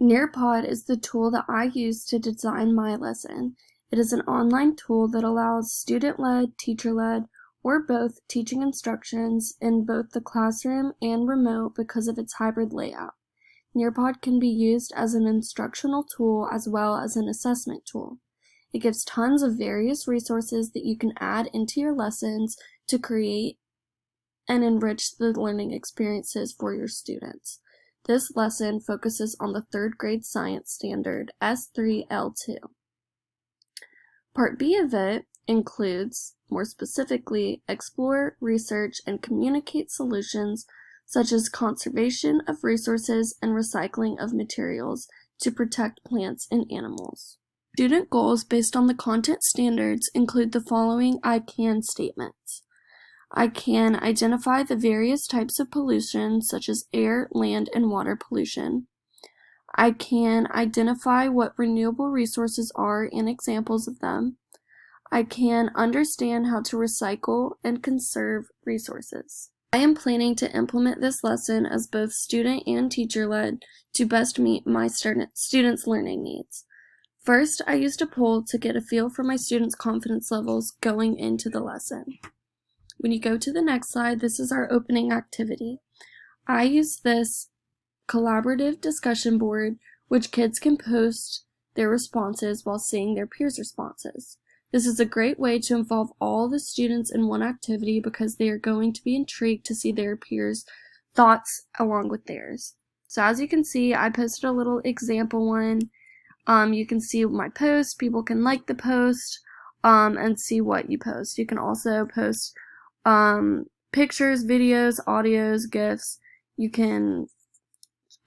Nearpod is the tool that I use to design my lesson. It is an online tool that allows student-led, teacher-led, or both teaching instructions in both the classroom and remote because of its hybrid layout. Nearpod can be used as an instructional tool as well as an assessment tool. It gives tons of various resources that you can add into your lessons to create and enrich the learning experiences for your students. This lesson focuses on the 3rd grade science standard, S3L2. Part B of it includes, more specifically, explore, research, and communicate solutions such as conservation of resources and recycling of materials to protect plants and animals. Student goals based on the content standards include the following I can statements. I can identify the various types of pollution, such as air, land, and water pollution. I can identify what renewable resources are and examples of them. I can understand how to recycle and conserve resources. I am planning to implement this lesson as both student and teacher-led to best meet my students' learning needs. First, I used a poll to get a feel for my students' confidence levels going into the lesson. When you go to the next slide, this is our opening activity. I use this collaborative discussion board, which kids can post their responses while seeing their peers' responses. This is a great way to involve all the students in one activity because they are going to be intrigued to see their peers' thoughts along with theirs. So as you can see, I posted a little example one. You can see my post, people can like the post, and see what you post. You can also post pictures, videos, audios, GIFs. You can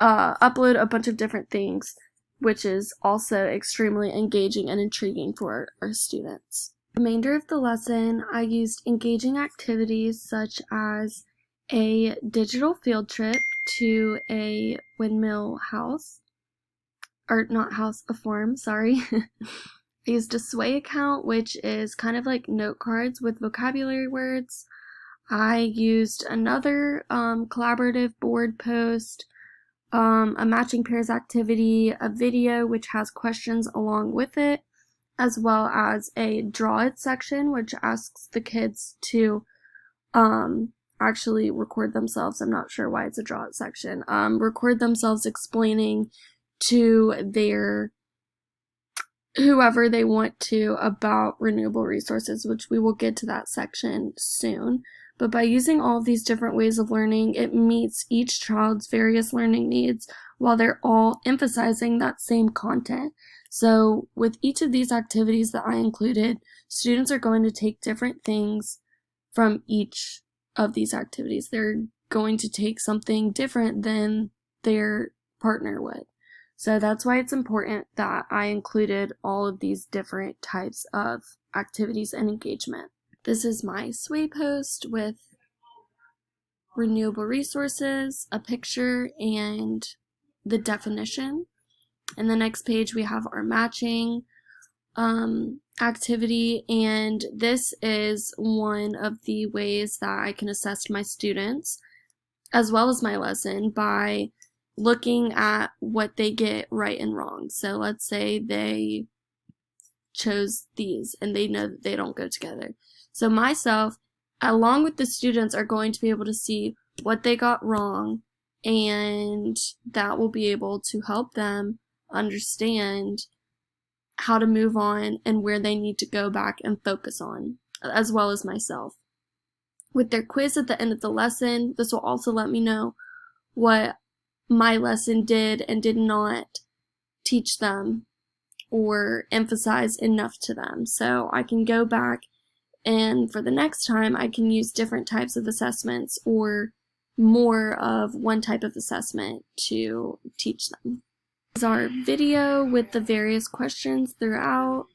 upload a bunch of different things, which is also extremely engaging and intriguing for our students. The remainder of the lesson, I used engaging activities such as a digital field trip to a windmill house, or not house, a farm, sorry. I used a Sway account, which is kind of like note cards with vocabulary words. I used another collaborative board post, a matching pairs activity, a video which has questions along with it, as well as a draw it section, which asks the kids to actually record themselves. I'm not sure why it's a draw it section. Record themselves explaining to their whoever they want to about renewable resources, which we will get to that section soon. But by using all of these different ways of learning, it meets each child's various learning needs while they're all emphasizing that same content. So with each of these activities that I included, students are going to take different things from each of these activities. They're going to take something different than their partner would. So that's why it's important that I included all of these different types of activities and engagement. This is my Sway post with renewable resources, a picture, and the definition. And the next page we have our matching activity, and this is one of the ways that I can assess my students as well as my lesson by looking at what they get right and wrong. So let's say they chose these and they know that they don't go together. So myself, along with the students, are going to be able to see what they got wrong, and that will be able to help them understand how to move on and where they need to go back and focus on, as well as myself. With their quiz at the end of the lesson, this will also let me know what my lesson did and did not teach them or emphasize enough to them. So I can go back and for the next time I can use different types of assessments or more of one type of assessment to teach them. This is our video with the various questions throughout.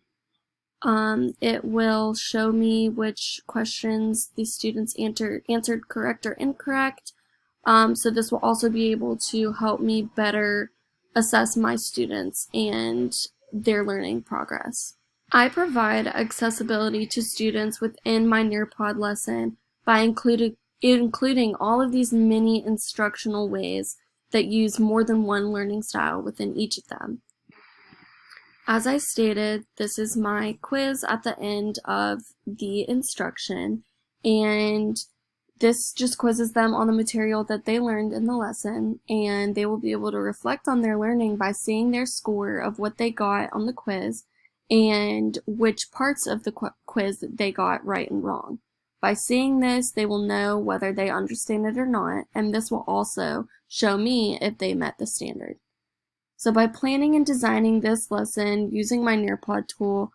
It will show me which questions the students answered correct or incorrect. So this will also be able to help me better assess my students and their learning progress. I provide accessibility to students within my Nearpod lesson by including all of these mini instructional ways that use more than one learning style within each of them. As I stated, this is my quiz at the end of the instruction, and this just quizzes them on the material that they learned in the lesson, and they will be able to reflect on their learning by seeing their score of what they got on the quiz and which parts of the quiz they got right and wrong. By seeing this, they will know whether they understand it or not, and this will also show me if they met the standard. So by planning and designing this lesson using my Nearpod tool,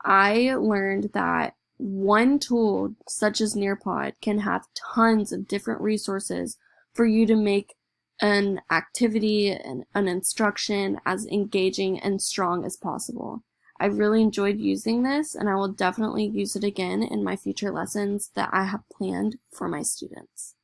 I learned that one tool, such as Nearpod, can have tons of different resources for you to make an activity and an instruction as engaging and strong as possible. I really enjoyed using this, and I will definitely use it again in my future lessons that I have planned for my students.